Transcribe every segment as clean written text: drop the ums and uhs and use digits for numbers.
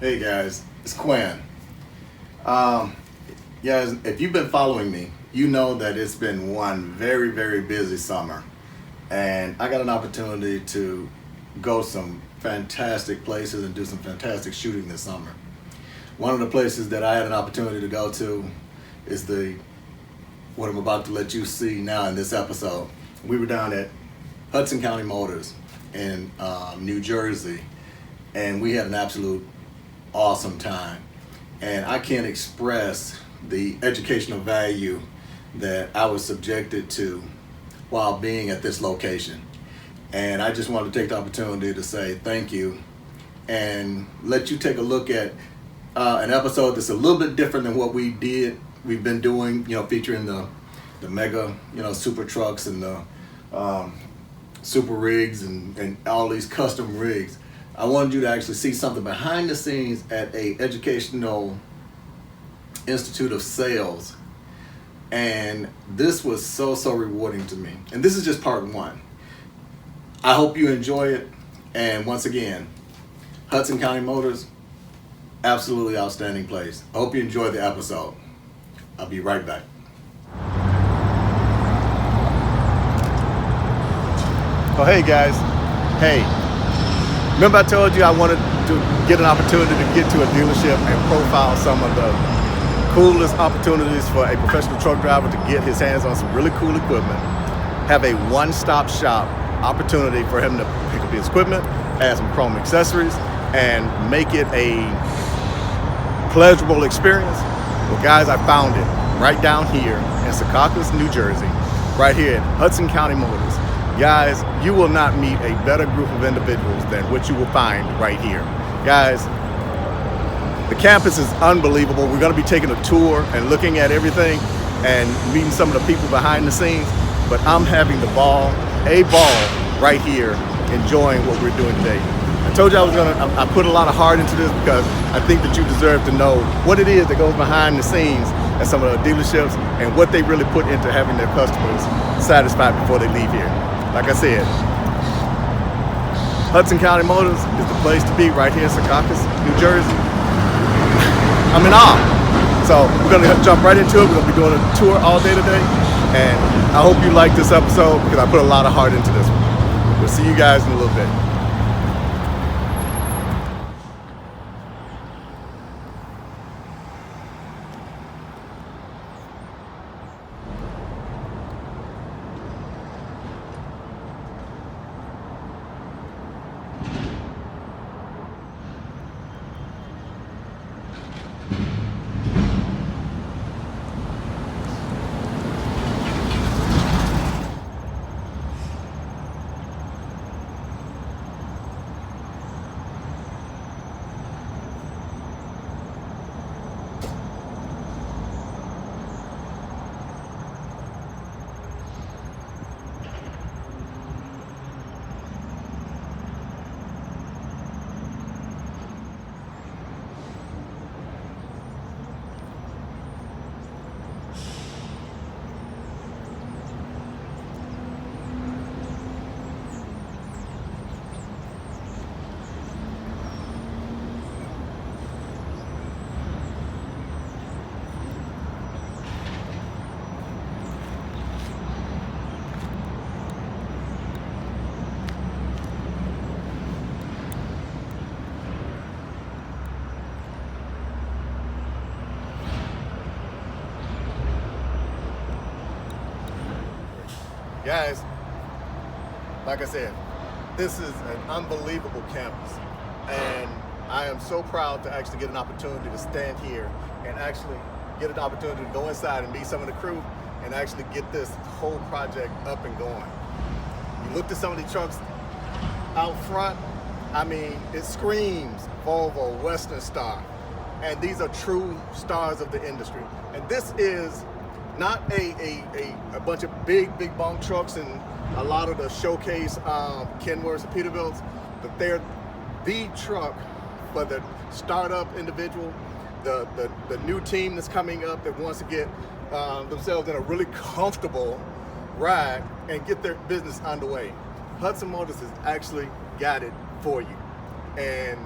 Hey guys, it's Quinn. Guys, if you've been following me, you know that it's been one very, very busy summer. And I got an opportunity to go some fantastic places and do some fantastic shooting this summer. One of the places that I had an opportunity to go to is what I'm about to let you see now in this episode. We were down at Hudson County Motors in New Jersey, and we had an absolute awesome time. And I can't express the educational value that I was subjected to while being at this location. And I just want to take the opportunity to say thank you and let you take a look at an episode that's a little bit different than what we've been doing, featuring the mega, super trucks and the super rigs and all these custom rigs. I wanted you to actually see something behind the scenes at a educational institute of sales. And this was so rewarding to me. And this is just part one. I hope you enjoy it. And once again, Hudson County Motors, absolutely outstanding place. I hope you enjoy the episode. I'll be right back. Oh, hey guys. Hey. Remember I told you I wanted to get an opportunity to get to a dealership and profile some of the coolest opportunities for a professional truck driver to get his hands on some really cool equipment, have a one-stop shop opportunity for him to pick up his equipment, add some chrome accessories, and make it a pleasurable experience. Well guys, I found it right down here in Secaucus, New Jersey, right here at Hudson County Motors. Guys, you will not meet a better group of individuals than what you will find right here. Guys, the campus is unbelievable. We're going to be taking a tour and looking at everything and meeting some of the people behind the scenes, but I'm having a ball right here, enjoying what we're doing today. I told you I put a lot of heart into this because I think that you deserve to know what it is that goes behind the scenes at some of the dealerships and what they really put into having their customers satisfied before they leave here. Like I said, Hudson County Motors is the place to be right here in Secaucus, New Jersey. I'm in awe. So we're going to jump right into it. We're going to be doing a tour all day today. And I hope you like this episode because I put a lot of heart into this one. We'll see you guys in a little bit. Guys, like I said, this is an unbelievable campus, and I am so proud to actually get an opportunity to stand here and actually get an opportunity to go inside and meet some of the crew and actually get this whole project up and going. You looked at some of the trucks out front, I mean, it screams Volvo, Western Star, and these are true stars of the industry. And this is not a bunch of big bomb trucks and a lot of the showcase Kenworths and Peterbilts, but they're the truck for the startup individual, the new team that's coming up that wants to get themselves in a really comfortable ride and get their business underway. Hudson Motors has actually got it for you. And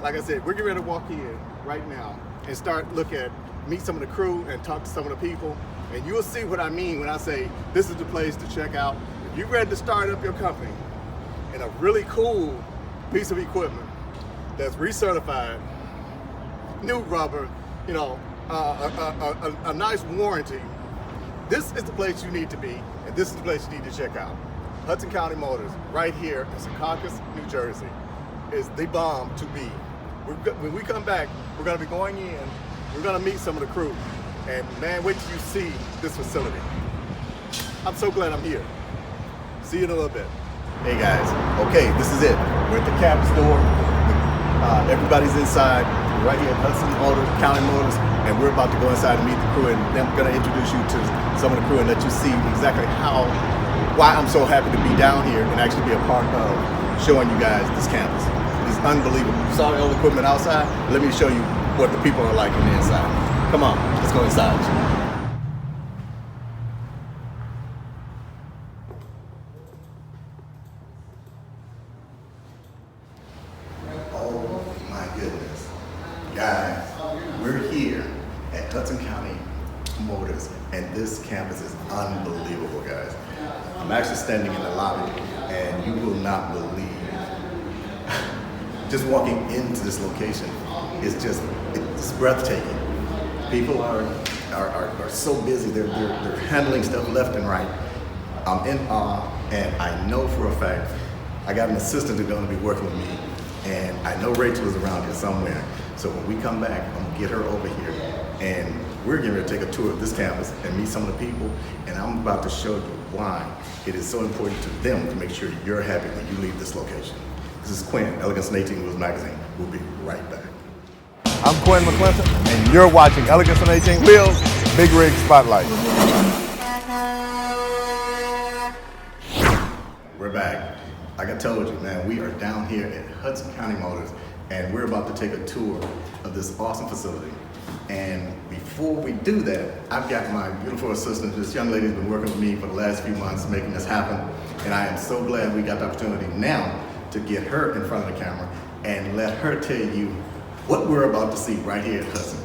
like I said, we're getting ready to walk in right now and start meet some of the crew and talk to some of the people. And you'll see what I mean when I say this is the place to check out. If you're ready to start up your company in a really cool piece of equipment that's recertified, new rubber, you know, a nice warranty, this is the place you need to be, and this is the place you need to check out. Hudson County Motors, right here in Secaucus, New Jersey, is the bomb to be. When we come back, we're gonna be going in, we're gonna meet some of the crew, and man, wait till you see this facility. I'm so glad I'm here. See you in a little bit. Hey guys, okay, this is it. We're at the campus door. Everybody's inside. We're right here at Hudson Motors, County Motors, and we're about to go inside and meet the crew, and then I'm gonna introduce you to some of the crew and let you see exactly why I'm so happy to be down here and actually be a part of showing you guys this campus. It is unbelievable. You saw all the equipment outside. Let me show you what the people are like on the inside. Come on, let's go inside. Oh my goodness. Guys, we're here at Hudson County Motors, and this campus is unbelievable, guys. I'm actually standing in the lobby, and you will not believe, just walking into this location is it's breathtaking. People are so busy, they're handling stuff left and right. I'm in awe, and I know for a fact, I got an assistant who's gonna be working with me, and I know Rachel is around here somewhere. So when we come back, I'm gonna get her over here, and we're getting ready to take a tour of this campus and meet some of the people, and I'm about to show you why it is so important to them to make sure you're happy when you leave this location. This is Quinn, Elegance on 18 Wheels Magazine. We'll be right back. I'm Quinn McClinton, and you're watching Elegance on 18 Wheels, Big Rig Spotlight. We're back. Like I told you, man, we are down here at Hudson County Motors, and we're about to take a tour of this awesome facility. And before we do that, I've got my beautiful assistant. This young lady's been working with me for the last few months, making this happen. And I am so glad we got the opportunity now to get her in front of the camera and let her tell you what we're about to see right here at Hudson.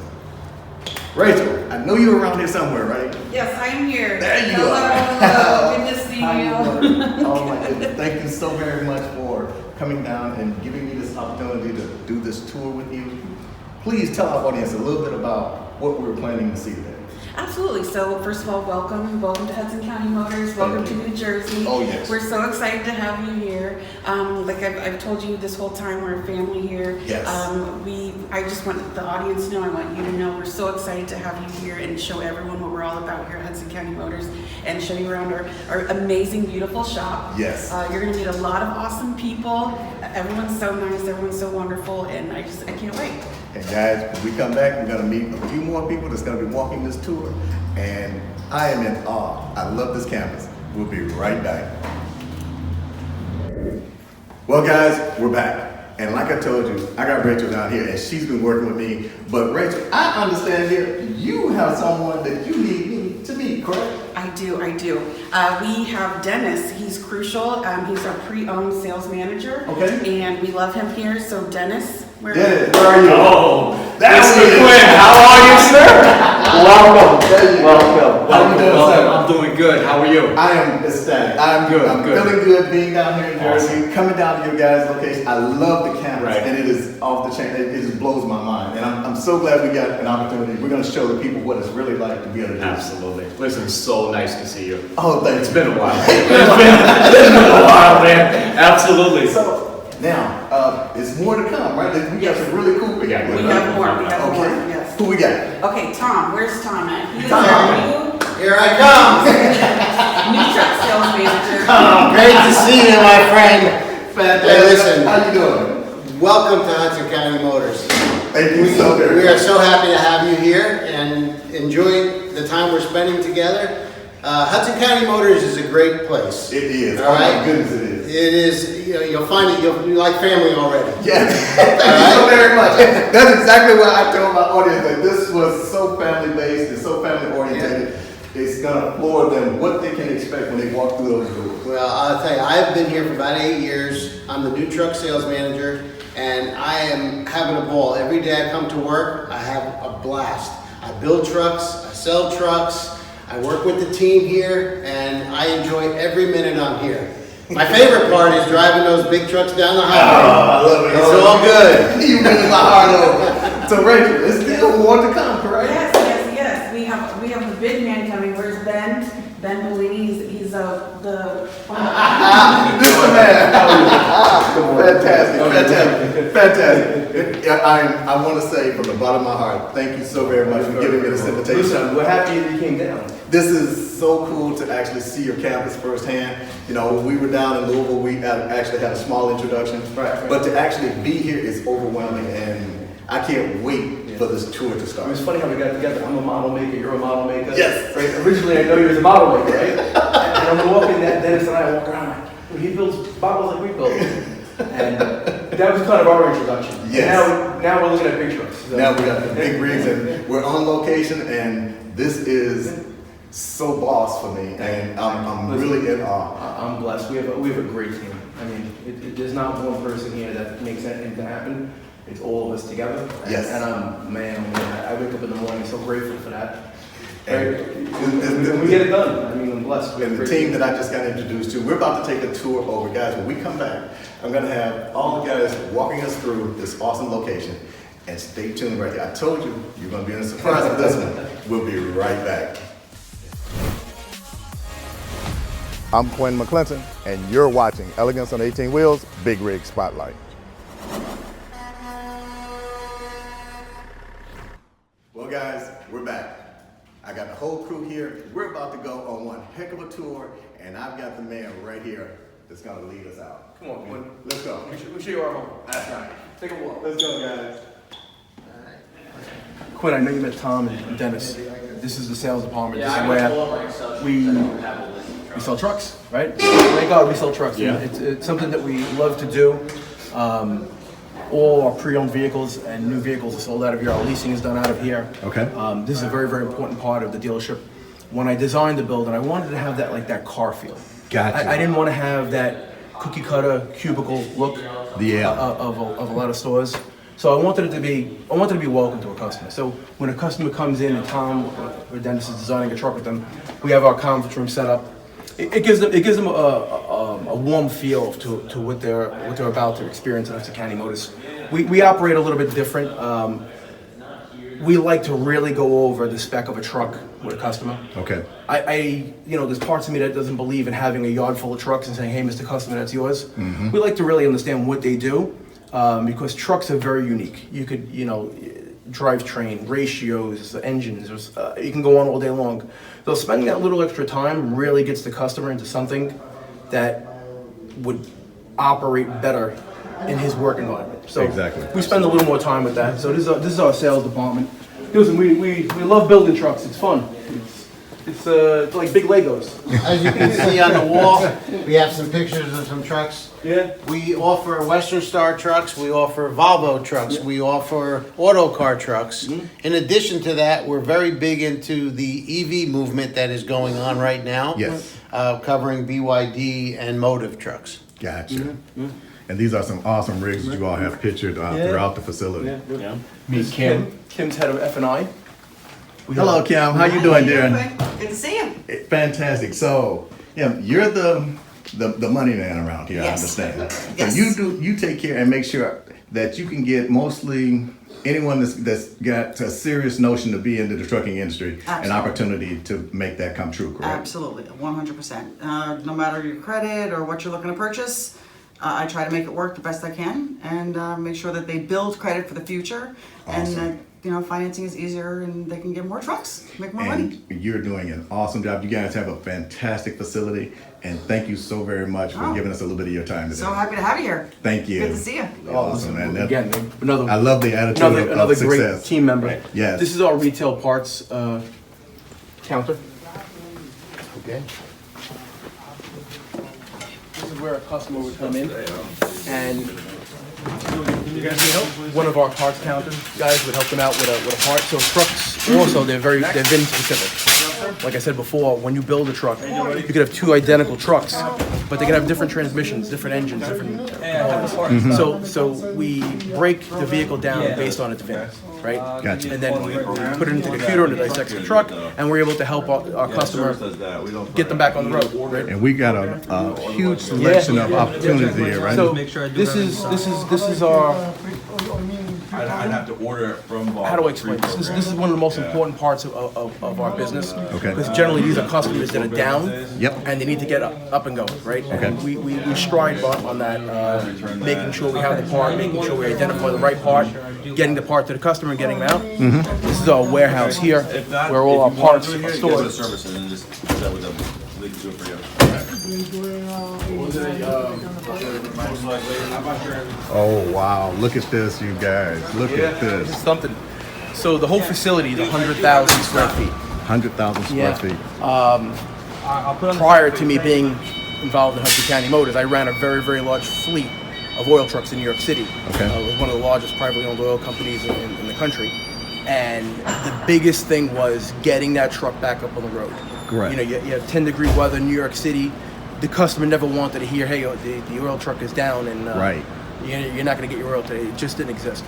Rachel, I know you're around here somewhere, right? Yes, I am here. There you Hello, are. hello. Good to see you. Oh my goodness. Thank you so very much for coming down and giving me this opportunity to do this tour with you. Please tell our audience a little bit about what we're planning to see today. Absolutely. So first of all, welcome to Hudson County Motors. Welcome to New Jersey. Oh yes. We're so excited to have you here. Like I've told you this whole time, we're a family here. Yes. I just want the audience to know, I want you to know, we're so excited to have you here and show everyone what we're all about here at Hudson County Motors and show you around our amazing, beautiful shop. Yes. You're going to meet a lot of awesome people. Everyone's so nice. Everyone's so wonderful, and I can't wait. And guys, when we come back, we're gonna meet a few more people that's gonna be walking this tour. And I am in awe. I love this campus. We'll be right back. Well guys, we're back. And like I told you, I got Rachel down here and she's been working with me. But Rachel, I understand here, you have someone that you need me to meet, correct? I do. We have Dennis. He's crucial. He's our pre-owned sales manager. Okay. And we love him here. So Dennis, Where are you? Oh, that's Mr. Quinn. How are you, sir? Welcome. How you doing, sir? I'm doing good. How are you? I am ecstatic. I'm Good, I'm good. feeling good being down here in Jersey, Awesome. coming down to your guys' location. I love the campus, Right. and it is off the chain. It just blows my mind, and I'm so glad we got an opportunity. We're going to show the people what it's really like to be able to do this. Absolutely. Listen, it's so nice to see you. Oh, thanks. It's been a while. It's been a while, man. Absolutely. So now, it's more to come, right? We got some really cool people. we have more. Okay. Yes. Who we got? Okay, Tom, where's Tom at? He is Tom. our new Here I come. truck sales manager. Great to see you, my friend. Fantastic. Hey, listen. How you doing? Welcome to Hudson County Motors. Thank you so very much. We are so happy to have you here and enjoy the time we're spending together. Hudson County Motors is a great place. It is. All Oh right? my goodness, it is. It is. You'll find it. You'll like family already. Yes. Thank you so very much. That's exactly what I told my audience, that this was so family based and so family oriented. It's gonna floor them what they can expect when they walk through those doors. Well, I'll tell you, I've been here for about 8 years. I'm the new truck sales manager, and I am having a ball. Every day I come to work, I have a blast. I build trucks, I sell trucks, I work with the team here, and I enjoy every minute I'm here. My favorite part is driving those big trucks down the highway. I love it. It's all good. You really my heart over. So Rachel, it's still more to come, correct? Yes, yes, yes. We have the big man coming. Where's Ben? Ben Bellini. He's the This is the man. Fantastic. I want to say from the bottom of my heart, thank you so very much for giving me this invitation. Listen, we're happy that you came down. This is so cool to actually see your campus firsthand. You know, when we were down in Louisville, we actually had a small introduction. Right. But to actually be here is overwhelming, and I can't wait for this tour to I mean, start. it's funny how we got together. I'm a model maker, you're a model maker. Yes. Right? Originally, I know you was a model maker, right? And I'm walking, Dennis and I walk around like, well, he builds bottles like we build. And that was kind of our introduction. Yes. And now we're looking at big trucks. So- Now we got the big rigs, and we're on location, and this is so boss for me, and I'm really in awe. I'm blessed. We have a great team. I mean, there's not one person here that makes anything happen. It's all of us together. Yes. And I wake up in the morning so grateful for that. And- And we get it done. I mean, I'm blessed. We have And a the great team that I just got introduced to, we're about to take a tour over. Guys, when we come back, I'm gonna have all the guys walking us through this awesome location. And stay tuned right there. I told you, you're gonna be in a surprise with this one. We'll be right back. I'm Quinn McClinton, and you're watching Elegance on 18 Wheels, Big Rig Spotlight. Well guys, we're back. I got the whole crew here. We're about to go on one heck of a tour, and I've got the man right here that's gonna lead us out. Come on, Quinn. Let's go. We'll show you our home. That's right. Take a walk. Let's go, guys. Quinn, I know you met Tom and Dennis. This is the sales department. This is where we sell trucks, right? Thank God we sell trucks. Yeah. It's something that we love to do. All our pre-owned vehicles and new vehicles are sold out of here. Our leasing is done out of here. Okay. This is a very, very important part of the dealership. When I designed the building, I wanted to have that car feel. Gotcha. I didn't want to have that cookie cutter cubicle look Yeah. of a lot of stores. So I wanted it to be welcome to a customer. So when a customer comes in and Tom or Dennis is designing a truck with them, we have our conference room set up. It gives them a warm feel to what they're about to experience at Hudson County Motors. We operate a little bit different. We like to really go over the spec of a truck with a customer. Okay. There's parts of me that doesn't believe in having a yard full of trucks and saying, hey, Mr. Customer, that's yours. We like to really understand what they do, because trucks are very unique. You could, drivetrain, ratios, engines, you can go on all day long. So spending that little extra time really gets the customer into something that would operate better in his work environment. So Exactly. we spend a little more time with that. So this is our sales department. Listen, we love building trucks. It's fun. It's like big Legos. As you can see on the wall, we have some pictures of some trucks. Yeah. We offer Western Star trucks, we offer Volvo trucks, we offer auto car trucks. In addition to that, we're very big into the EV movement that is going on right now. Yes. Covering BYD and Motive trucks. Gotcha. And these are some awesome rigs that you all have pictured throughout the facility. Yeah. Meet Kim. Kim's head of F&I. Hello, Kim. How you doing, dear? Good to see you. Fantastic. So, you're the money man around here. Yes. I understand. Yes. So you take care and make sure that you can get mostly anyone that's got a serious notion to be into the trucking industry an Absolutely. opportunity to make that come true. Correct? Absolutely, 100%. No matter your credit or what you're looking to purchase, I try to make it work the best I can and make sure that they build credit for the future. Awesome. And financing is easier and they can get more trucks, make more money. And you're doing an awesome job. You guys have a fantastic facility, and thank you so very much for giving us a little bit of your time today. So happy to have you here. Thank you. Good to see you. Awesome, man. Again, another I love the attitude another of great success. team member. Yes. This is our retail parts counter. Okay. This is where a customer would come in, and one of our parts counter guys would help them out with a part. So trucks also they're VIN specific. Like I said before, when you build a truck, you could have two identical trucks, but they could have different transmissions, different engines, different components. So we break the vehicle down based on its VIN, right? Gotcha. And then we put it into the computer and it dissects the truck, and we're able to help our customer get them back on the road, right? And we got a huge selection of opportunities here, right? So this is our. I'd have to order it from. How do I explain this? This is one of the most important parts of our business. Okay. Because generally these are customers that are down. Yep. And they need to get up and going, right? And we strive on that, making sure we have the part, making sure we identify the right part, getting the part to the customer and getting them out. This is our warehouse here, where all our parts are Go to stored. service and then just do that with them. They can do it for you. Oh, wow. Look at this, you guys. Look at this. Something. So the whole facility is 100,000 square feet. 100,000 square feet. Prior to me being involved in Hudson County Motors, I ran a very, very large fleet of oil trucks in New York City. Okay. It was one of the largest privately owned oil companies in the country. And the biggest thing was getting that truck back up on the road. Correct. You know, you have 10-degree weather in New York City. The customer never wanted to hear, hey, the oil truck is down and Right. you're not going to get your oil today. It just didn't exist.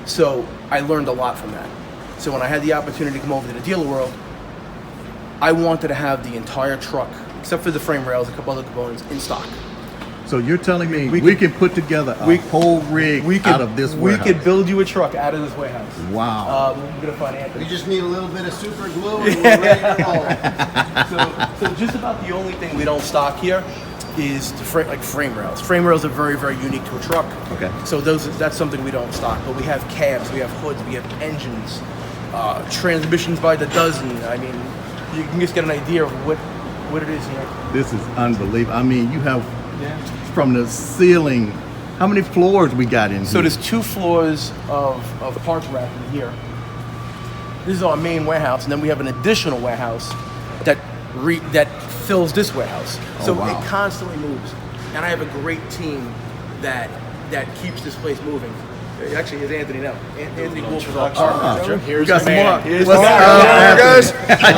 So I learned a lot from that. So when I had the opportunity to come over to the dealer world, I wanted to have the entire truck, except for the frame rails, a couple other components, in stock. So you're telling me we can put together a whole rig out of this warehouse? We could build you a truck out of this warehouse. Wow. We're going to find Anthony. We just need a little bit of super glue and we're ready to roll. So just about the only thing we don't stock here is the frame rails. Frame rails are very, very unique to a truck. Okay. So that's something we don't stock. But we have cabs, we have hoods, we have engines, transmissions by the dozen. I mean, you can just get an idea of what it is here. This is unbelievable. I mean, you have from the ceiling, how many floors we got in here? So there's 2 floors of parts racking here. This is our main warehouse, and then we have an additional warehouse that fills this warehouse. So wow. it constantly moves, and I have a great team that keeps this place moving. Actually, here's Anthony now. Anthony Wolf is our partner. we got some more. Here's What's the up, man. guys? How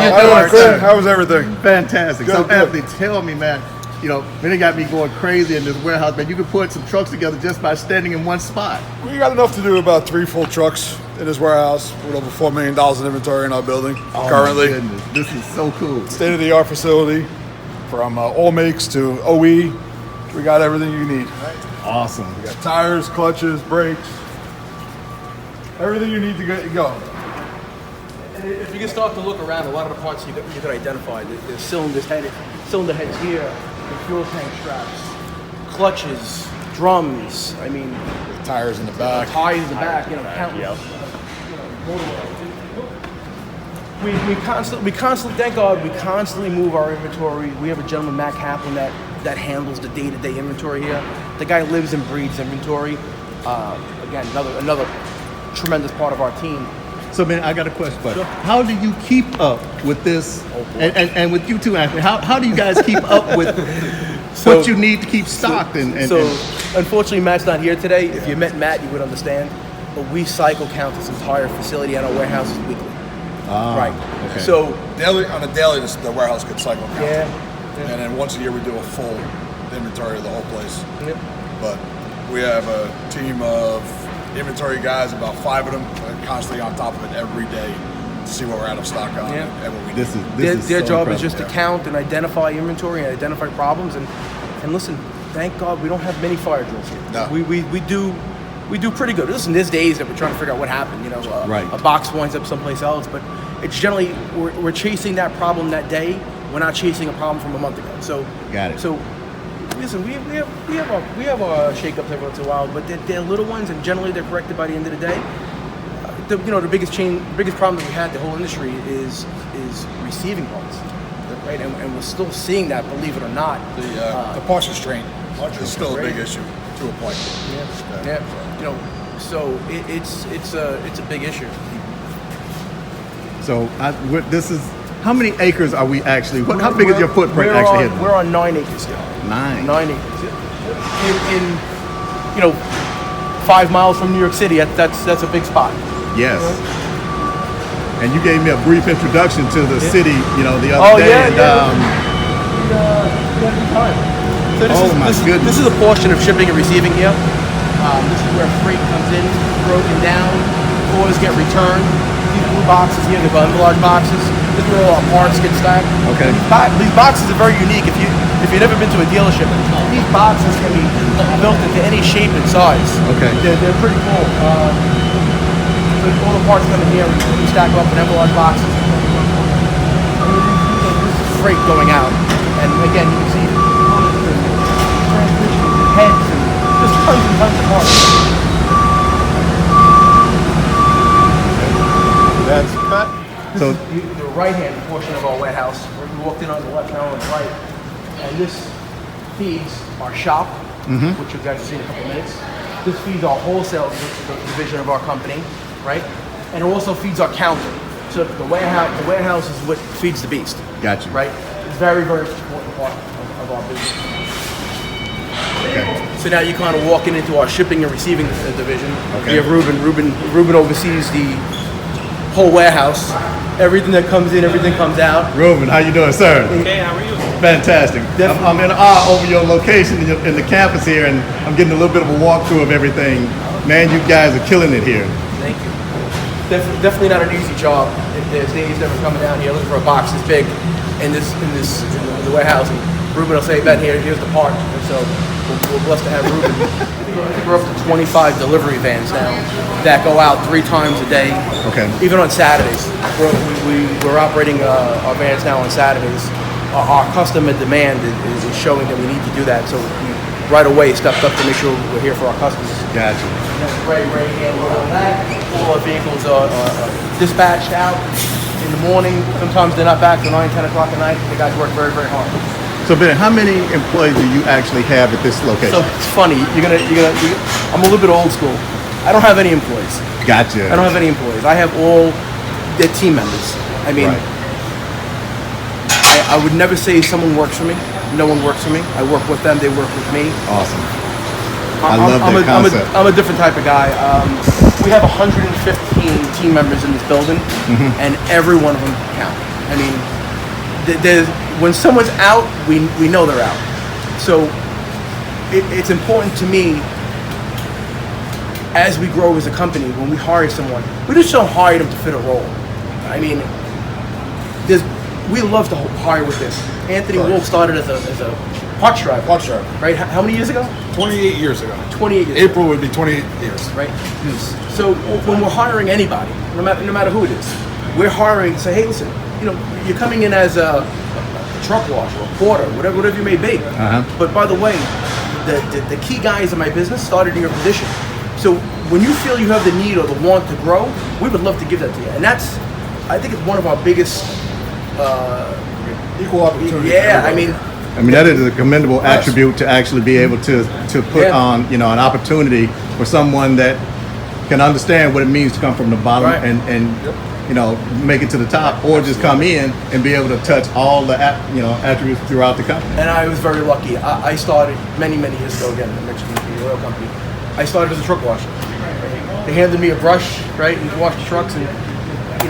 you doing? How was everything? Fantastic. So Good. Anthony, tell me, man, you know, man, they got me going crazy in this warehouse, man. You could put some trucks together just by standing in one spot. We got enough to do about 3 full trucks in this warehouse with over $4 million in inventory in our building currently. My goodness, this is so cool. State-of-the-art facility from all makes to OE. We got everything you need. Awesome. We got tires, clutches, brakes, everything you need to get you going. And if you can start to look around, a lot of the parts you could identify. The cylinder heads here, the fuel tank straps, clutches, drums. I mean, Tires in the back. tires in the back. You know, countless. We constantly, thank God, we constantly move our inventory. We have a gentleman, Matt Kaplan, that handles the day-to-day inventory here. The guy lives and breathes inventory. Again, another tremendous part of our team. So, man, I got a question for you. How do you keep up with this? And with you too, Anthony, how do you guys keep up with what you need to keep stocked? Unfortunately, Matt's not here today. If you met Matt, you would understand. But we cycle count this entire facility at our warehouses weekly. Right. Okay. So, On a daily, the warehouse gets cycle count. yeah. And then once a year we do a full inventory of the whole place. Yep. But we have a team of inventory guys, about 5 of them, constantly on top of it every day to see what we're out of stock on Yeah. and what we need. Their so job is impressive. just to count and identify inventory and identify problems. And listen, thank God we don't have many fire drills here. No. We do pretty good. Listen, there's days that we're trying to figure out what happened. You know, Right. a box winds up someplace else, but it's generally we're chasing that problem that day. We're not chasing a problem from a month ago. So Got it. So listen, we have our shakeups every once in a while, but they're little ones, and generally they're corrected by the end of the day. the biggest problem that we had, the whole industry is receiving parts, right? And we're still seeing that, believe it or not. The parts restraint is still a big issue to a point. Yeah. So it's a big issue. So this is, how many acres are we actually, how big is your footprint actually hitting? We're on 9 acres here. 9 acres. In 5 miles from New York City, that's a big spot. Yes. And you gave me a brief introduction to the city, the other day. So this is a portion of shipping and receiving here. This is where freight comes in, broken down, cores get returned. These blue boxes here, they're envelope boxes. This is where all our parts get stacked. Okay. These boxes are very unique. If you've never been to a dealership, these boxes can be built into any shape and size. Okay. They're pretty cool. So all the parts come in here. We stack up in envelope boxes. This is freight going out, and again, you can see transmissions and heads and just tons and tons of parts. That's cut. This is the right-hand portion of our warehouse. We walked in on the left, now on the right. And this feeds our shop, which you guys will see in a couple of minutes. This feeds our wholesale division of our company, right? And it also feeds our counter. So the warehouse is what feeds the beast. Gotcha. Right? It's very, very important part of our business. Okay. So now you're kind of walking into our shipping and receiving division. Okay. We have Ruben. Ruben oversees the whole warehouse. Everything that comes in, everything comes out. Ruben, how you doing, sir? Okay, how are you? Fantastic. I'm in awe over your location in the campus here, and I'm getting a little bit of a walkthrough of everything. Man, you guys are killing it here. Thank you. Definitely not an easy job. There's days that we're coming down here looking for a box this big in the warehouse, and Ruben will say, "Ben, here's the part." And so we're blessed to have Ruben. I think we're up to 25 delivery vans now that go out 3 times a day. Okay. Even on Saturdays, we're operating our vans now on Saturdays. Our customer demand is showing that we need to do that, so we right away stepped up to make sure we're here for our customers. Gotcha. Ray handling all that. All our vehicles are dispatched out in the morning. Sometimes they're not back till 9, 10 o'clock at night. The guys work very, very hard. So Ben, how many employees do you actually have at this location? So it's funny. I'm a little bit old school. I don't have any employees. Gotcha. I don't have any employees. I have all the team members. I mean, Right. I would never say someone works for me. No one works for me. I work with them. They work with me. Awesome. I love that concept. I'm a different type of guy. We have 115 team members in this building, and every one of them count. I mean, when someone's out, we know they're out. So it's important to me as we grow as a company, when we hire someone, we just don't hire them to fit a role. I mean, we love to hire with this. Anthony Wolf started as a parts driver. Parts driver. Right? How many years ago? 28 years ago. 28 years April would be 28 years. right? So when we're hiring anybody, no matter who it is, we're hiring to say, hey, listen, you're coming in as a truck washer, a porter, whatever you may be. But by the way, the key guys in my business started in your position. So when you feel you have the need or the want to grow, we would love to give that to you. And that's, I think it's one of our biggest Equal opportunity. Yeah, I mean that is a commendable attribute to actually be able to put on, an opportunity for someone that can understand what it means to come from the bottom and make it to the top, or just come in and be able to touch all the attributes throughout the company. And I was very lucky. I started many years ago. Again, I mentioned the oil company. I started as a truck washer. They handed me a brush, right, and washed the trucks, and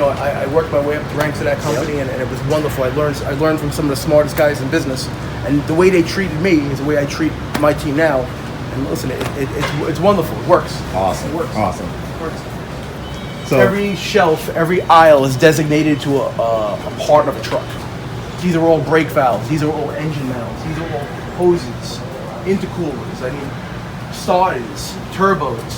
I worked my way up the ranks of that company, and it was wonderful. I learned from some of the smartest guys in business, and the way they treated me is the way I treat my team now. And listen, it's wonderful. It works. Awesome. It works. Awesome. It works. So Every shelf, every aisle is designated to a part of a truck. These are all brake valves. These are all engine mounts. These are all hoses, intercoolers. I mean, starters, turbos.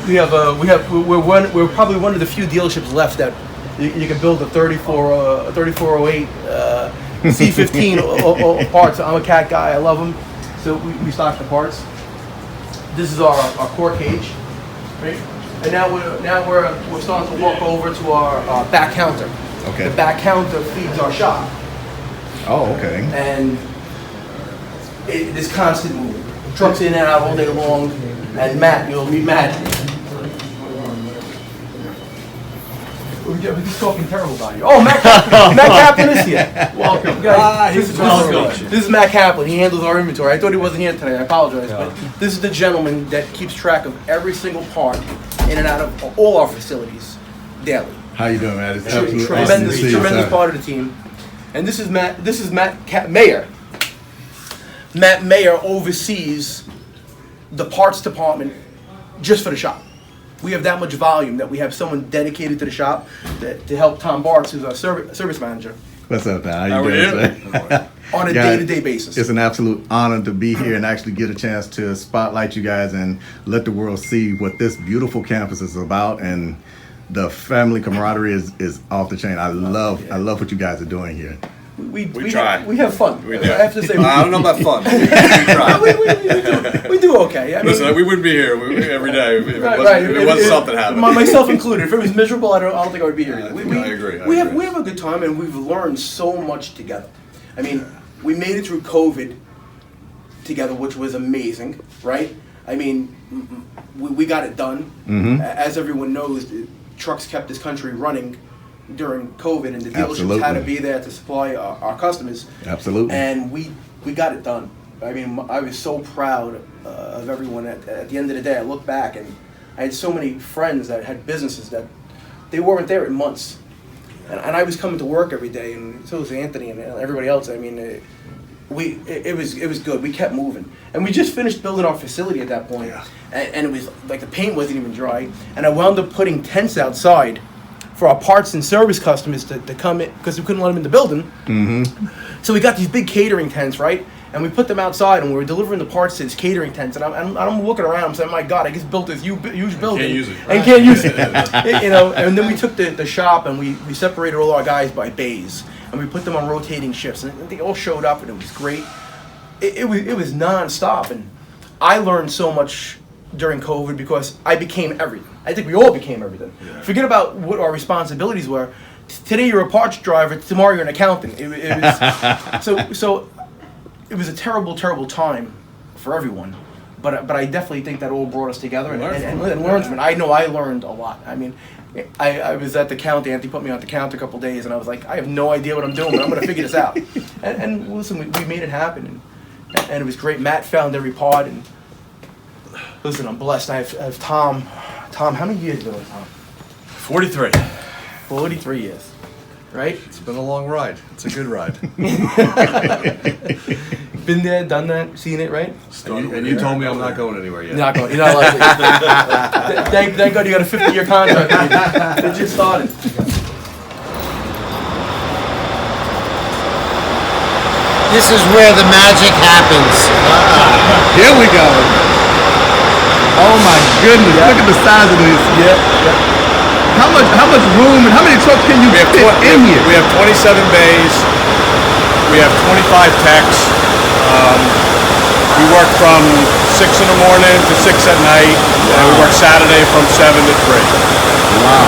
We're probably one of the few dealerships left that you can build a 3408 C15 parts. I'm a cat guy. I love them. So we stock the parts. This is our core cage. right? And now we're starting to walk over to our back counter. Okay. The back counter feeds our shop, Oh, okay. and there's constant movement. Trucks in and out all day long. And Matt, you'll meet Matt. We're just talking terrible about you. Oh, Matt Kaplan is here. Welcome, guys. This is Matt Kaplan. He handles our inventory. I thought he wasn't here today. I apologize, but this is the gentleman that keeps track of every single part in and out of all our facilities daily. How you doing, man? It's absolutely awesome to Tremendous, see you, tremendous sir. part of the team. And this is Mayer. Matt Mayer oversees the parts department just for the shop. We have that much volume that we have someone dedicated to the shop to help Tom Barks, who's our service manager, What's up, man? How you doing, sir? on a Guys, day-to-day basis. It's an absolute honor to be here and actually get a chance to spotlight you guys and let the world see what this beautiful campus is about. And the family camaraderie is off the chain. I love what you guys are doing here. We try. We have fun. We do. I have to say, I don't know about fun. We try. we do okay. I mean, Listen, we wouldn't be here every day if it Right, wasn't, right. if it wasn't something happening. Myself included. If it was miserable, I don't think I would be here. Yeah, We I agree. We have a good time, and we've learned so much together. I mean, we made it through COVID together, which was amazing, right? I mean, we got it done. Mm-hmm. As everyone knows, trucks kept this country running during COVID, and the dealerships Absolutely. had to be there to supply our customers. Absolutely. And we got it done. I mean, I was so proud of everyone. At the end of the day, I look back and I had so many friends that had businesses that they weren't there in months. And I was coming to work every day, and so was Anthony and everybody else. I mean, it was good. We kept moving. And we just finished building our facility at that point. Yeah. And it was like the paint wasn't even dry. And I wound up putting tents outside for our parts and service customers to come in, because we couldn't let them in the building. Mm-hmm. So we got these big catering tents, right? And we put them outside, and we were delivering the parts to these catering tents. And I'm looking around, I'm saying, my God, I just built this huge building. Can't use it. And can't use it. You know, and then we took the shop, and we separated all our guys by bays. And we put them on rotating shifts. And they all showed up, and it was great. It was nonstop. And I learned so much during COVID because I became everything. I think we all became everything. Yeah. Forget about what our responsibilities were. Today you're a parts driver, tomorrow you're an accountant. It was so it was a terrible time for everyone. But I definitely think that all brought us together and learned from it. I know I learned a lot. I mean, I was at the counter. Anthony put me on the counter a couple days, and I was like, I have no idea what I'm doing, but I'm going to figure this out. And listen, we made it happen, and it was great. Matt found every part, and listen, I'm blessed. I have Tom. Tom, how many years ago, Tom? 43. 43 years, right? It's been a long ride. It's a good ride. Been there, done that, seen it, right? And you told me I'm not going anywhere yet. You're not going. You're not allowed to. Thank God you got a 50-year contract. It just started. This is where the magic happens. Here we go. Oh my goodness! Look at the size of this. How much room and how many trucks can you fit in here? We have 27 bays. We have 25 techs. We work from 6 in the morning to 6 at night. And we work Saturday from 7 to 3. Wow.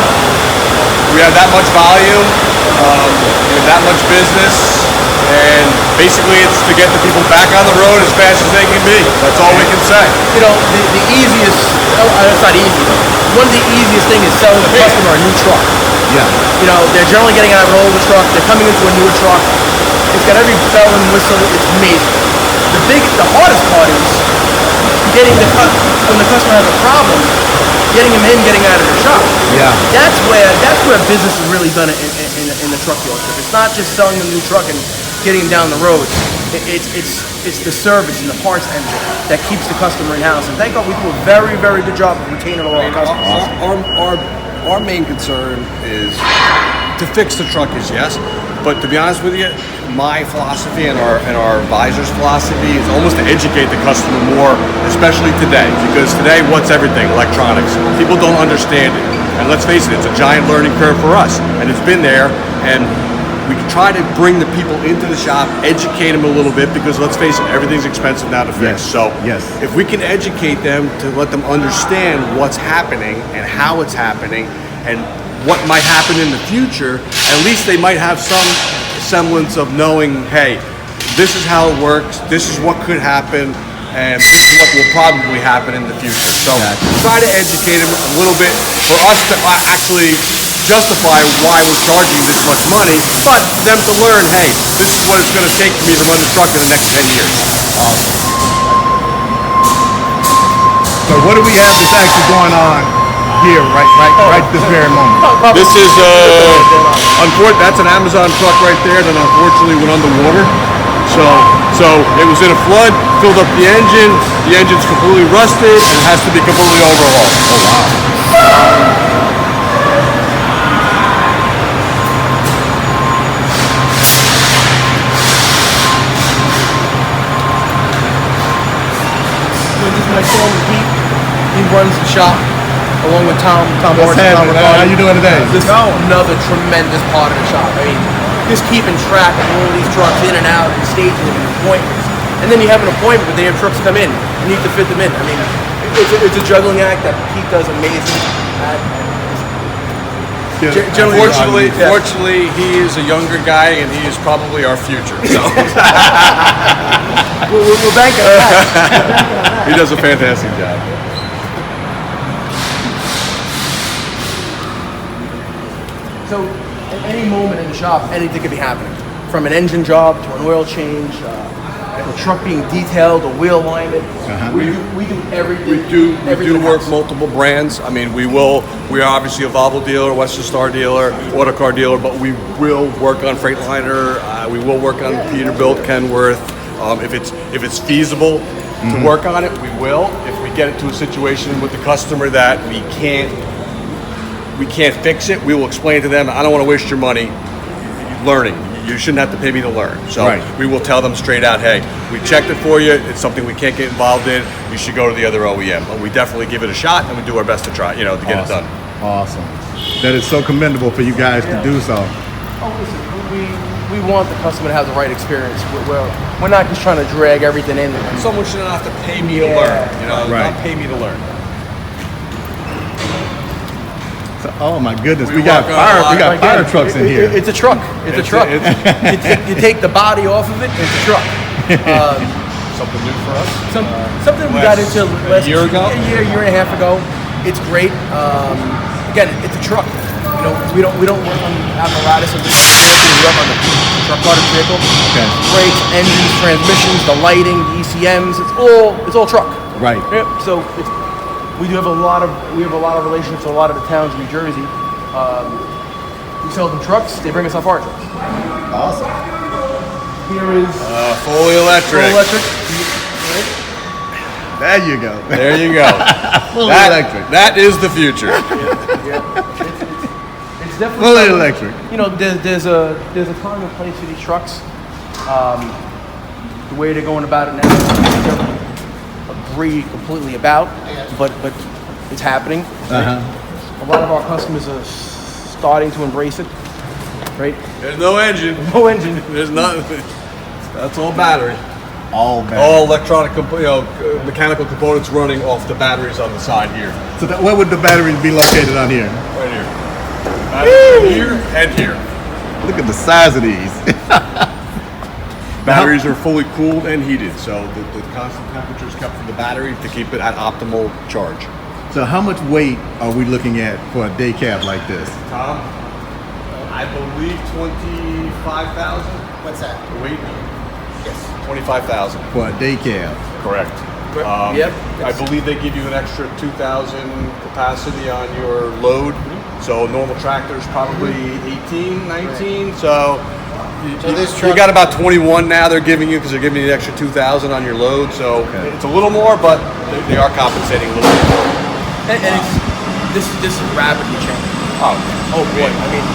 We have that much volume, we have that much business, and basically it's to get the people back on the road as fast as they can be. That's all we can say. You know, the easiest, it's not easy, but one of the easiest things is selling the customer a new truck. Yeah. You know, they're generally getting out of an older truck, they're coming into a newer truck. It's got every bell and whistle, it's amazing. The hardest part is getting when the customer has a problem, getting him in, getting out of the shop. Yeah. That's where business is really done in the truck dealership. It's not just selling them a new truck and getting them down the road. It's the service and the parts engine that keeps the customer in house. And thank God we do a very, very good job of retaining all our customers. Our main concern is to fix the truck is yes, but to be honest with you, my philosophy and our advisor's philosophy is almost to educate the customer more, especially today, because today what's everything? Electronics. People don't understand it. And let's face it, it's a giant learning curve for us. And it's been there, and We try to bring the people into the shop, educate them a little bit, because let's face it, everything's expensive now to fix. Yes. So Yes. if we can educate them to let them understand what's happening and how it's happening and what might happen in the future, at least they might have some semblance of knowing, hey, this is how it works, this is what could happen, and this is what will probably happen in the future. So try to educate them a little bit for us to actually justify why we're charging this much money, but them to learn, hey, this is what it's going to take for me to run the truck in the next 10 years. So what do we have that's actually going on here, right this very moment? This is, unfortunately, that's an Amazon truck right there that unfortunately went underwater. So it was in a flood, filled up the engine's completely rusted, and it has to be completely overhauled. Oh, wow. My son Pete, he runs the shop along with Tom What's Morrison. happening? How you doing today? This is another tremendous part of the shop. I mean, just keeping track of all these trucks in and out and staging them and appointments. And then you have an appointment, but they have trucks come in. You need to fit them in. I mean, it's a juggling act that Pete does amazing at. Fortunately, he is a younger guy, and he is probably our future. So. We're banking on that. He does a fantastic job. So, at any moment in the shop, anything could be happening. From an engine job to an oil change, a truck being detailed, a wheel alignment. We do everything. We do work multiple brands. I mean, we are obviously a Volvo dealer, Western Star dealer, Autocar dealer, but we will work on Freightliner. We will work on Peterbilt, Kenworth. If it's feasible to work on it, we will. If we get into a situation with the customer that we can't fix it, we will explain to them, I don't want to waste your money learning. You shouldn't have to pay me to learn. So we will tell them straight out, hey, we checked it for you. It's something we can't get involved in. You should go to the other OEM. But we definitely give it a shot, and we do our best to try, to get it done. Awesome. That is so commendable for you guys to do so. Oh, listen, we want the customer to have the right experience. We're not just trying to drag everything in. Someone shouldn't have to pay me to learn. Not pay me to learn. So, oh my goodness, we got fire trucks in here. It's a truck. It's a truck. You take the body off of it, it's a truck. Something new for us. Something we got into last year ago. A year and a half ago. It's great. Again, it's a truck. We don't work on apparatus and we work on the truck body vehicle. Okay. Brakes, engines, transmissions, the lighting, the ECMs. It's all truck. Right. Yeah, so we have a lot of relationships with a lot of the towns in New Jersey. We sell them trucks. They bring us off our trucks. Awesome. Here is fully electric. There you go. There you go. Fully electric. That is the future. It's definitely fully electric. There's a time and place for these trucks. The way they're going about it now, I don't agree completely about, but it's happening. Right? A lot of our customers are starting to embrace it. Right? There's no engine. No engine. There's nothing. That's all battery. All battery. All electronic, mechanical components running off the batteries on the side here. So where would the batteries be located on here? Right here. Batteries here and here. Look at the size of these. Batteries are fully cooled and heated, so the constant temperature is kept for the battery to keep it at optimal charge. So how much weight are we looking at for a day cab like this? Tom, I believe 25,000. What's that? The weight? Yes. 25,000. For a day cab. Correct. Yep. I believe they give you an extra 2,000 capacity on your load. So normal tractor's probably 18, 19. So you got about 21 now they're giving you because they're giving you the extra 2,000 on your load. So it's a little more, but they are compensating a little bit more. And this is rapidly changing. Oh boy! I mean,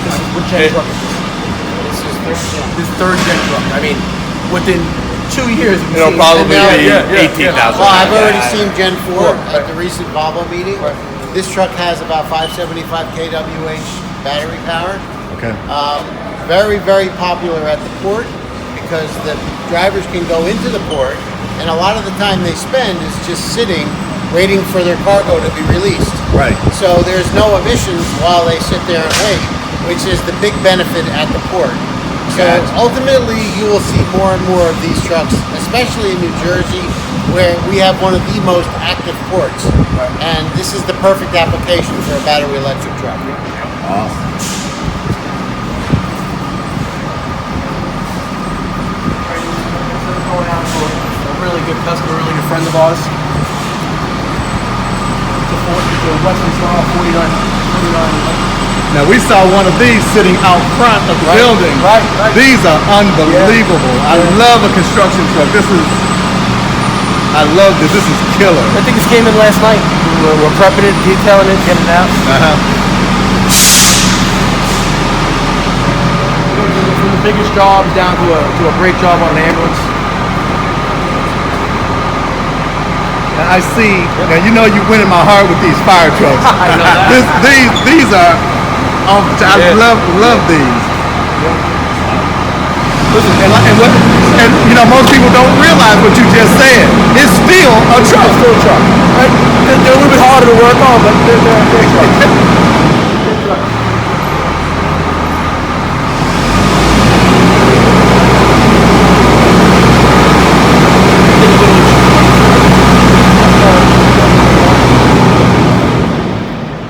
this is what gen truck is this? This third gen truck. I mean, within 2 years, it'll probably be 18,000. Well, I've already seen Gen 4 at the recent Volvo meeting. This truck has about 575 kWh battery power. Okay. very, very popular at the port because the drivers can go into the port, and a lot of the time they spend is just sitting, waiting for their cargo to be released. Right. So there's no emissions while they sit there and wait, which is the big benefit at the port. So ultimately, you will see more and more of these trucks, especially in New Jersey, where we have one of the most active ports. And this is the perfect application for a battery electric truck. Awesome. Going out for a really good customer, really good friend of ours. It's a Western Star 49. Now we saw one of these sitting out front of the building. Right. These are unbelievable. I love a construction truck. I love this. This is killer. I think this came in last night. We're prepping it, detailing it, getting it out. From the biggest jobs down to a brake job on an ambulance. And I see, now you know you're winning my heart with these fire trucks. I know that. These are, I love these. Listen, and you know, most people don't realize what you just said. It's still a truck. It's still a truck. Right? They're a little bit harder to work on, but they're trucks.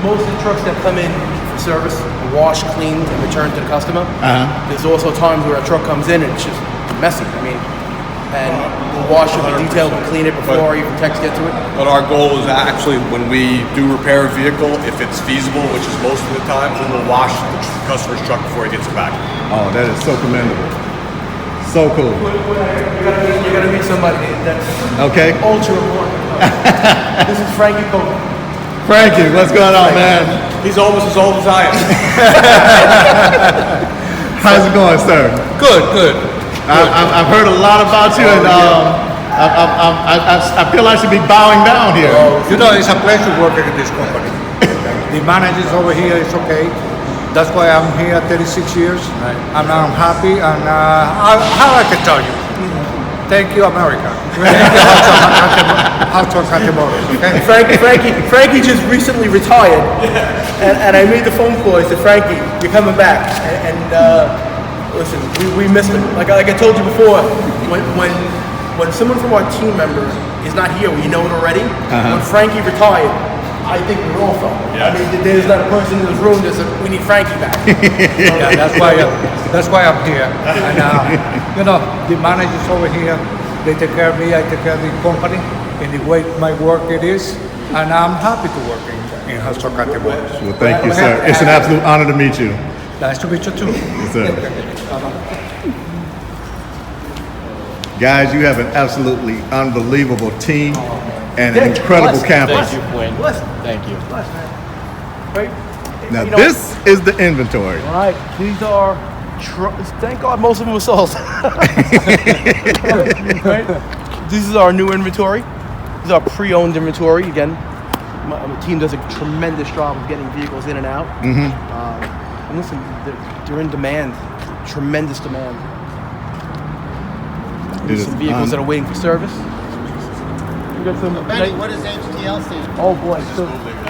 Most of the trucks that come in for service are washed, cleaned, and returned to the customer. There's also times where a truck comes in and it's just messy. I mean, and we'll wash it, we'll detail, we'll clean it before even techs get to it. But our goal is actually when we do repair a vehicle, if it's feasible, which is most of the time, we will wash the customer's truck before he gets it back. Oh, that is so commendable. So cool. You gotta meet somebody that's Okay. ultra important. This is Frankie Coleman. Frankie, what's going on, man? He's almost as old as I am. How's it going, sir? Good. I've heard a lot about you, and I feel I should be bowing down here. You know, it's a pleasure working in this company. The managers over here is okay. That's why I'm here 36 years, and I'm happy. And how I can tell you, thank you, America. Thank you, Hudson Motors. Okay? Frankie just recently retired, and I made the phone call. I said, Frankie, you're coming back, and listen, we missed him. Like I told you before, when someone from our team member is not here, we know it already. When Frankie retired, I think we all felt. I mean, there's not a person in this room that said we need Frankie back. Yeah, that's why I'm here. And you know, the managers over here, they take care of me. I take care of the company in the way my work it is, and I'm happy to work in Hudson Motors. Well, thank you, sir. It's an absolute honor to meet you. Nice to meet you too. Yes, sir. Guys, you have an absolutely unbelievable team and an incredible campus. Thank you, Quinn. Thank you. Right? Now, You know, this is the inventory. All right, these are thank God most of them were sold. Right? This is our new inventory. This is our pre-owned inventory. Again, my team does a tremendous job of getting vehicles in and out. And listen, they're in demand, tremendous demand. There's some vehicles that are waiting for service. We got some. Benny, what does HTL stand for? Oh boy, so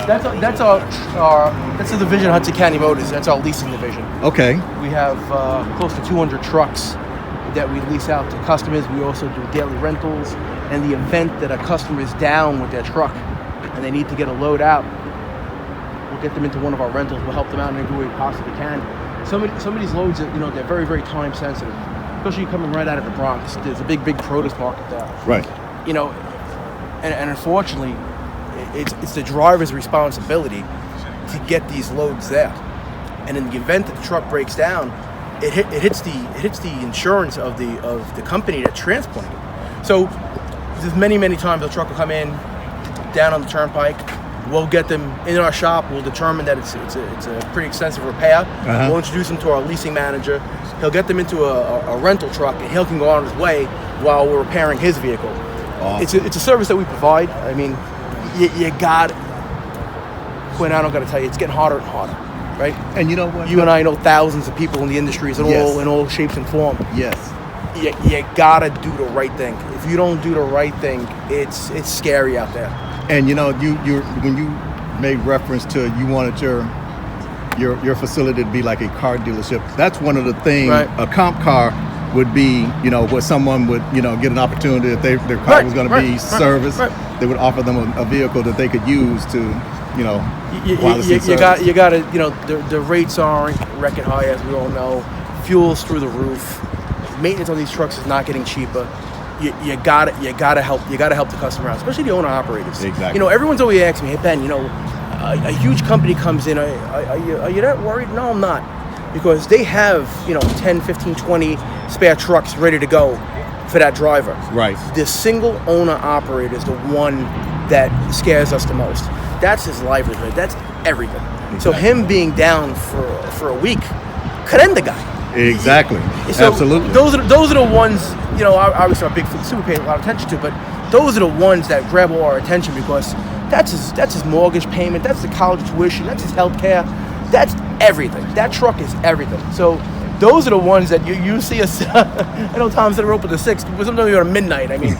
that's the division Hudson County Motors. That's our leasing division. Okay. We have close to 200 trucks that we lease out to customers. We also do daily rentals. And the event that a customer is down with their truck and they need to get a load out, we'll get them into one of our rentals. We'll help them out in any way we possibly can. Some of these loads, they're very, very time sensitive, especially coming right out of the Bronx. There's a big produce market there. Right. And unfortunately, it's the driver's responsibility to get these loads there. And in the event that the truck breaks down, it hits the insurance of the company that's transporting it. So there's many times the truck will come in down on the turnpike. We'll get them in our shop. We'll determine that it's a pretty extensive repair. We'll introduce them to our leasing manager. He'll get them into a rental truck, and he can go on his way while we're repairing his vehicle. Awesome. It's a service that we provide. I mean, you got Quinn. I don't got to tell you, it's getting harder and harder. right? And you know what? You and I know thousands of people in the industries in Yes. all shapes and forms. Yes. You gotta do the right thing. If you don't do the right thing, it's scary out there. And you know, you when you made reference to you wanted your facility to be like a car dealership. That's one of the things. Right. A comp car would be, you know, where someone would, you know, get an opportunity if their car Right, was going to right, be right, serviced. right. They would offer them a vehicle that they could use to, you know, while it's in You service. got to, you know, the rates are record high, as we all know. Fuel's through the roof. Maintenance on these trucks is not getting cheaper. You gotta help the customer out, especially the owner operators. Exactly. You know, everyone's always asking me, hey Ben, you know, a huge company comes in, are you that worried? No, I'm not, because they have, you know, 10, 15, 20 spare trucks ready to go for that driver. Right. The single owner operator is the one that scares us the most. That's his livelihood. That's everything. So him being down for a week could end the guy. Exactly. So Absolutely. Those are the ones, you know, obviously our big super pay a lot of attention to, but those are the ones that grab all our attention, because that's his mortgage payment, that's the college tuition, that's his health care, that's everything. That truck is everything. So those are the ones that you see us. I know Tom said we're open to 6, but sometimes we're at midnight. I mean,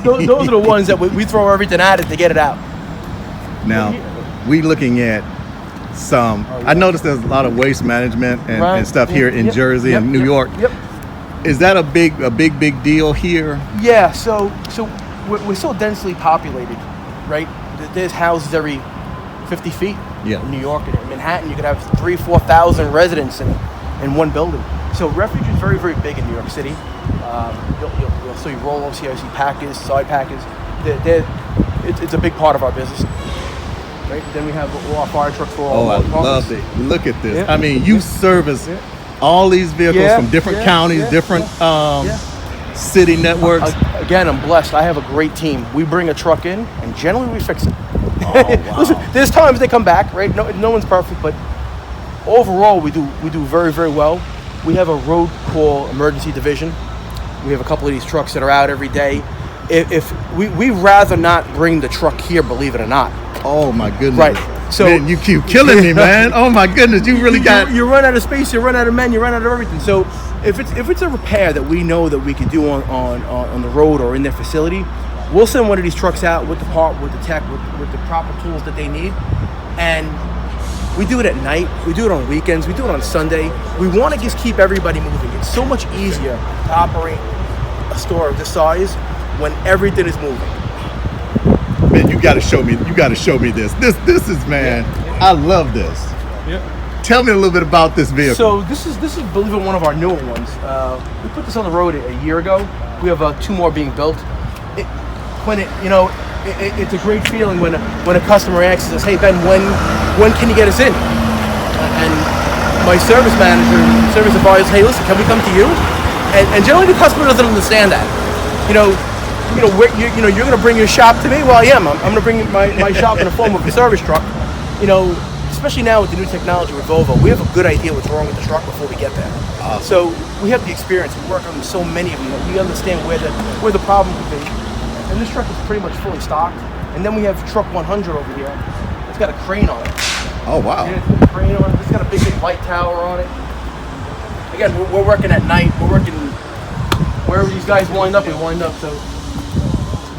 those are the ones that we throw everything at it to get it out. Now, we looking at some. I noticed there's a lot of waste management and stuff here in Jersey and New York. Yep. Is that a big deal here? Yeah. So we're so densely populated, right? There's houses every 50 feet. Yeah. In New York and in Manhattan, you could have 3,000-4,000 residents in one building. So refuge is very, very big in New York City. You'll see roll-offs here, you see packers, side packers. It's a big part of our business. Right? Then we have all our fire trucks for all Oh, I departments. love it. Look at this. Yeah. I mean, you service all these vehicles from different counties, different city networks. Again, I'm blessed. I have a great team. We bring a truck in, and generally we fix it. Oh, wow. Listen, there's times they come back, right? No one's perfect, but overall we do very, very well. We have a road call emergency division. We have a couple of these trucks that are out every day. If we rather not bring the truck here, believe it or not. Oh my goodness! Right. So man, you keep killing me, man. Oh my goodness, you really got. You run out of space. You run out of men. You run out of everything. So if it's a repair that we know that we could do on the road or in their facility, we'll send one of these trucks out with the part, with the tech, with the proper tools that they need, and we do it at night. We do it on weekends. We do it on Sunday. We want to just keep everybody moving. It's so much easier to operate a store of this size when everything is moving. Man, you got to show me. You got to show me this. This is, man. I love this. Yep. Tell me a little bit about this vehicle. So this is believe it, one of our newer ones. We put this on the road a year ago. We have 2 more being built. It's a great feeling when a customer asks us, "Hey Ben, when can you get us in?" And my service manager, service advisor, "Hey, listen, can we come to you?" And generally the customer doesn't understand that. You're going to bring your shop to me. Well, yeah, I'm going to bring my shop in the form of a service truck. Especially now with the new technology with Volvo, we have a good idea what's wrong with the truck before we get there. Awesome. So we have the experience. We work on so many of them that we understand where the problem could be. And this truck is pretty much fully stocked. And then we have truck 100 over here. It's got a crane on it. Oh wow. Yeah, it's got a crane on it. It's got a big light tower on it. Again, we're working at night. We're working wherever these guys wind up. We wind up. So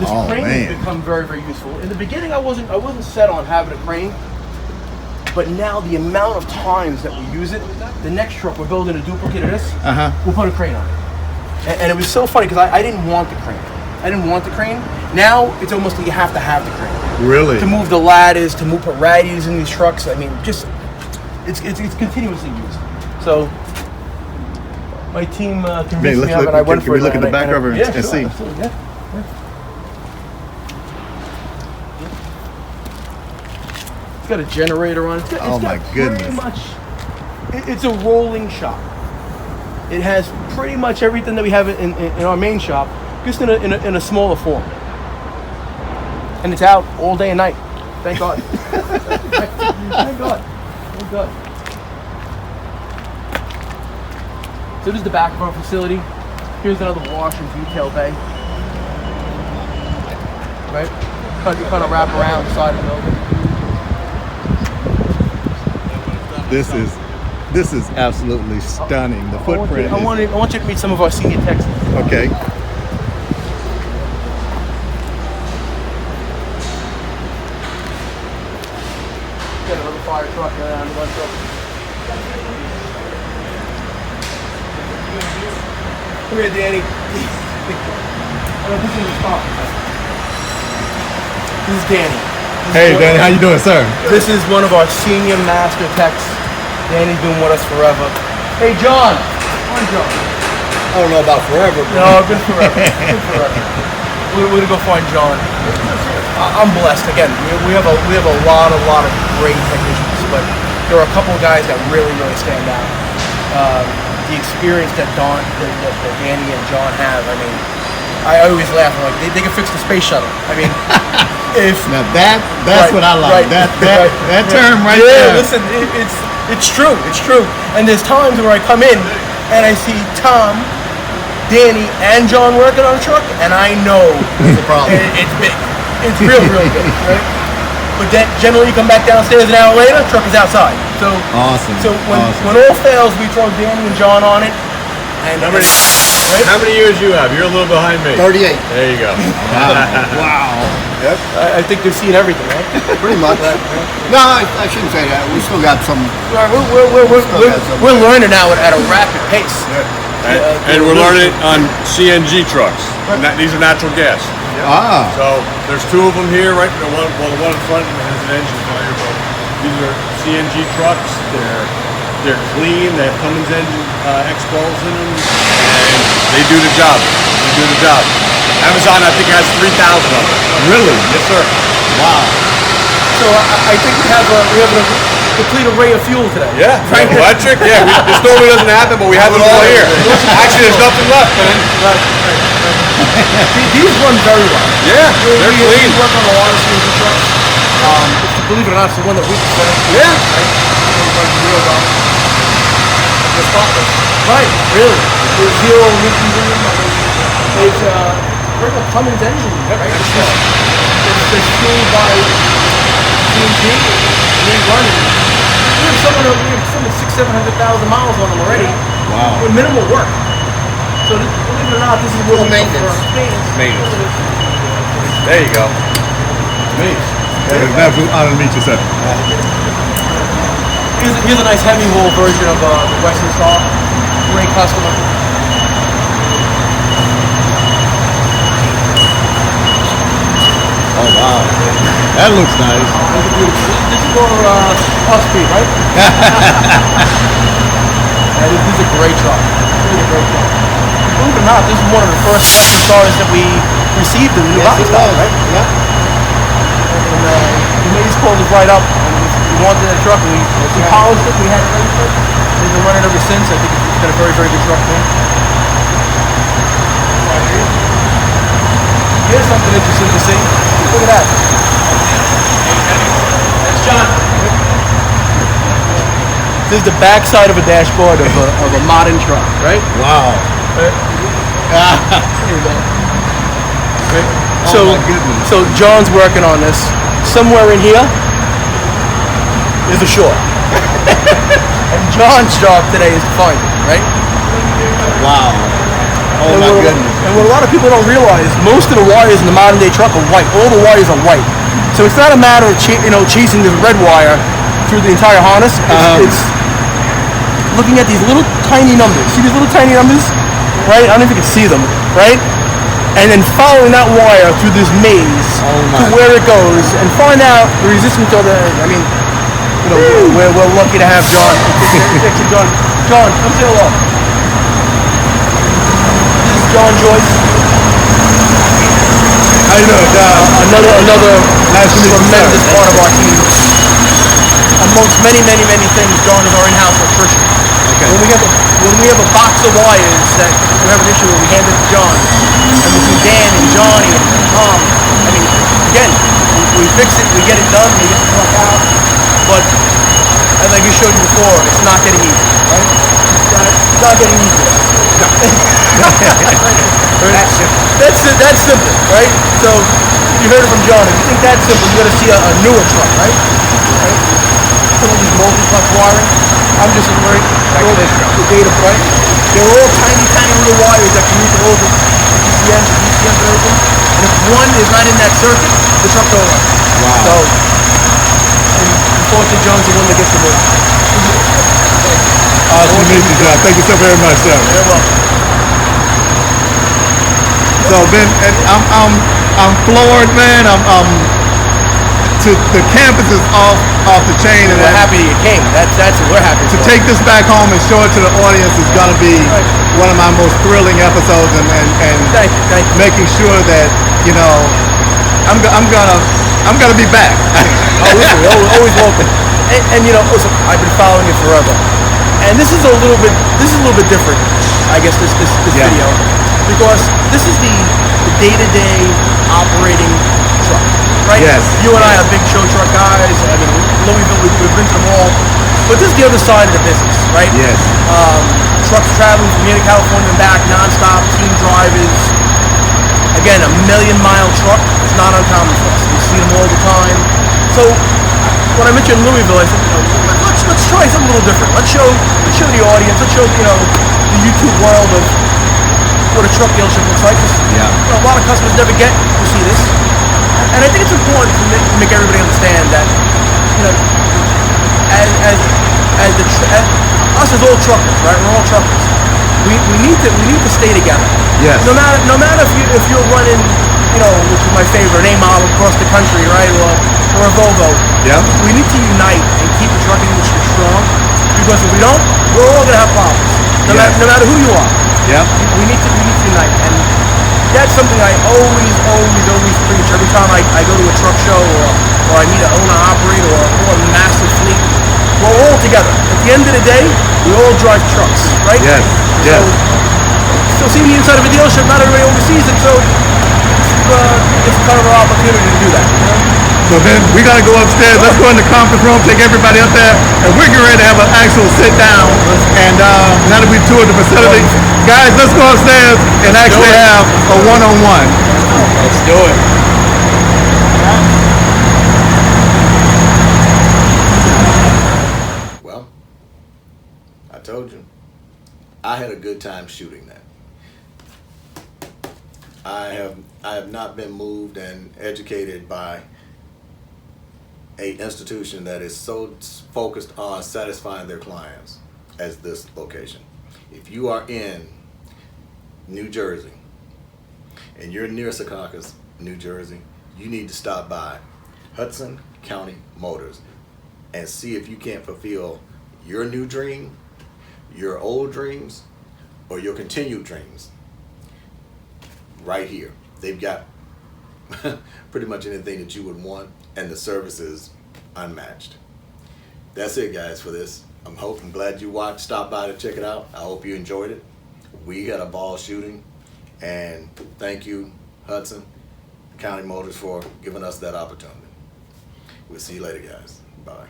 this crane has become very, very useful. In the beginning, I wasn't set on having a crane. But now the amount of times that we use it, the next truck we're building a duplicate of this, we'll put a crane on it. And it was so funny because I didn't want the crane. Now it's almost like you have to have the crane. Really? To move the ladders, to put radiators in these trucks. I mean, just it's continuously used. So my team convinced me of it. I went for it. Can we look at the back of her and see? Absolutely, yeah. It's got a generator on it. It's got my goodness. Pretty much, it's a rolling shop. It has pretty much everything that we have in our main shop, just in a smaller form. And it's out all day and night. Thank God. Thank God. So this is the back of our facility. Here's another wash and detail bay. Right? You kind of wrap around the side of the building. This is absolutely stunning. The footprint. I want you to meet some of our senior techs. Okay. Got another fire truck around the bunch of. Come here, Danny. This is Danny. Hey, Danny, how you doing, sir? This is one of our senior master techs. Danny's been with us forever. Hey, John. Come on, John. I don't know about forever. No, good forever. Good forever. We're gonna go find John. I'm blessed. Again, we have a lot of great technicians, but there are a couple of guys that really stand out. The experience that Danny and John have. I mean, I always laugh. I'm like, they can fix the space shuttle. I mean, if Now that's right, what I like. right, That term right yeah, there. listen, it's true. It's true. And there's times where I come in and I see Tom, Danny, and John working on a truck, and I know There's a problem. it's big. It's real big, right? But then generally you come back downstairs an hour later, truck is outside. So Awesome. So when Awesome. all fails, we throw Danny and John on it. And How many years you have? You're a little behind me. 38. There you go. Wow. I think they've seen everything, right? Pretty much. No, I shouldn't say that. We still got some. We're learning now at a rapid pace. And we're learning on CNG trucks. These are natural gas. Ah. So there's two of them here, right? The one in front has an engine fire, but these are CNG trucks. They're clean. They have Cummins engine X12s in them, and they do the job. Amazon, I think, has 3,000 of them. Really? Yes, sir. Wow. So I think we have a complete array of fuel today. Yeah, right. Electric. Yeah, this normally doesn't happen, but we have it all here. Actually, there's nothing left, man. These run very well. Yeah, they're clean. We work on a lot of CNG trucks. Believe it or not, it's the one that we prefer. Yeah. It runs real well. It's spotless. Right, really. There's zero emissions in them. It's regular Cummins engine, right? It's fueled by CNG. They run it. We have some with 600,000-700,000 miles on them already. Wow. With minimal work. So believe it or not, this is what we maintenance. Maintenance. There you go. It's absolutely honor to meet you, sir. Here's a nice heavy wall version of the Western Star. Great customer. Oh wow. That looks nice. This is for speed, right? This is a great truck. Really a great truck. Believe it or not, this is one of the first Western Stars that we received in the new body style, right? Yeah. And the maze pulled us right up. And we wanted that truck, and we polished it. We had it ready for it. We've been running ever since. I think it's been a very, very good truck, man. Here's something interesting to see. Look at that. That's John. This is the backside of a dashboard of a modern truck, right? Wow. There you go. Oh So, my goodness. so John's working on this. Somewhere in here is a short. And John's job today is to find it, right? Wow. Oh my goodness. And what a lot of people don't realize, most of the wires in the modern day truck are white. All the wires are white. So it's not a matter of chasing this red wire through the entire harness. It's looking at these little tiny numbers. See these little tiny numbers? Right? I don't know if you can see them, right? And then following that wire through this maze to where it goes and find out the resistance of the, I mean, we're lucky to have John. John, come say hello. This is John Joyce. How you doing, John? Another Nice to meet you, tremendous sir. part of our team. Amongst many things, John is our in-house electrician. Okay. When we have a box of wires that we have an issue with, we hand it to John. And between Dan and Johnny and Tom, I mean, again, we fix it, we get it done, we get the truck out. But as I just showed you before, it's not getting easy, right? It's not getting easier. No. That's simple, right? So you heard it from John. If you think that's simple, you got to see a newer truck, right? at all these multiplex wiring. I'm just afraid the data point. They're all tiny, tiny little wires that connect to all the DCMs, and everything. And if one is not in that circuit, the truck don't run. Wow. So, and unfortunately, John's the one that gets the most. Awesome to meet you, John. Thank you so very much, sir. You're welcome. So Ben, and I'm floored, man. To the campus is off the chain, and We're happy you came. That's what we're happy to for. take this back home and show it to the audience is gonna be one of my most thrilling episodes, and Thank you. making sure that I'm gonna be back. Oh, listen, you're always welcome. And listen, I've been following you forever. And this is a little bit different, I guess, this Yeah. video, because this is the day-to-day operating truck, right? Yes. You and I are big show truck guys. I mean, Louisville, we've been to them all. But this is the other side of the business, right? Yes. Trucks traveling from here to California and back, nonstop, team drivers. Again, a million-mile truck is not uncommon for us. We see them all the time. So when I mentioned Louisville, I said, let's try something a little different. Let's show the audience. Let's show the YouTube world of what a truck dealership looks like. 'Cause, a lot of customers never get to see this, and I think it's important to make everybody understand that us as all truckers, right? We're all truckers. We need to stay together. Yes. No matter if you're running, which is my favorite, A model across the country, right, or a Volvo. Yeah. We need to unite and keep the trucking industry strong, because if we don't, we're all gonna have problems. No matter who you are. Yeah. We need to unite, and that's something I always preach every time I go to a truck show or I meet an owner operator or a massive fleet. We're all together. At the end of the day, we all drive trucks, right? Yes. Yes. So seeing the inside of a dealership, not everybody always sees it, so it's kind of our opportunity to do that. So then we gotta go upstairs. Let's go in the conference room, take everybody up there, and we're getting ready to have an actual sit down. And now that we've toured the facility, guys, let's go upstairs and actually have a one-on-one. Let's do it. Well, I told you, I had a good time shooting that. I have not been moved and educated by a institution that is so focused on satisfying their clients as this location. If you are in New Jersey and you're near Secaucus, New Jersey, you need to stop by Hudson County Motors and see if you can't fulfill your new dream, your old dreams, or your continued dreams right here. They've got pretty much anything that you would want, and the service is unmatched. That's it, guys, for this. I'm glad you watched, stopped by to check it out. I hope you enjoyed it. We had a ball shooting, and thank you, Hudson County Motors, for giving us that opportunity. We'll see you later, guys. Bye.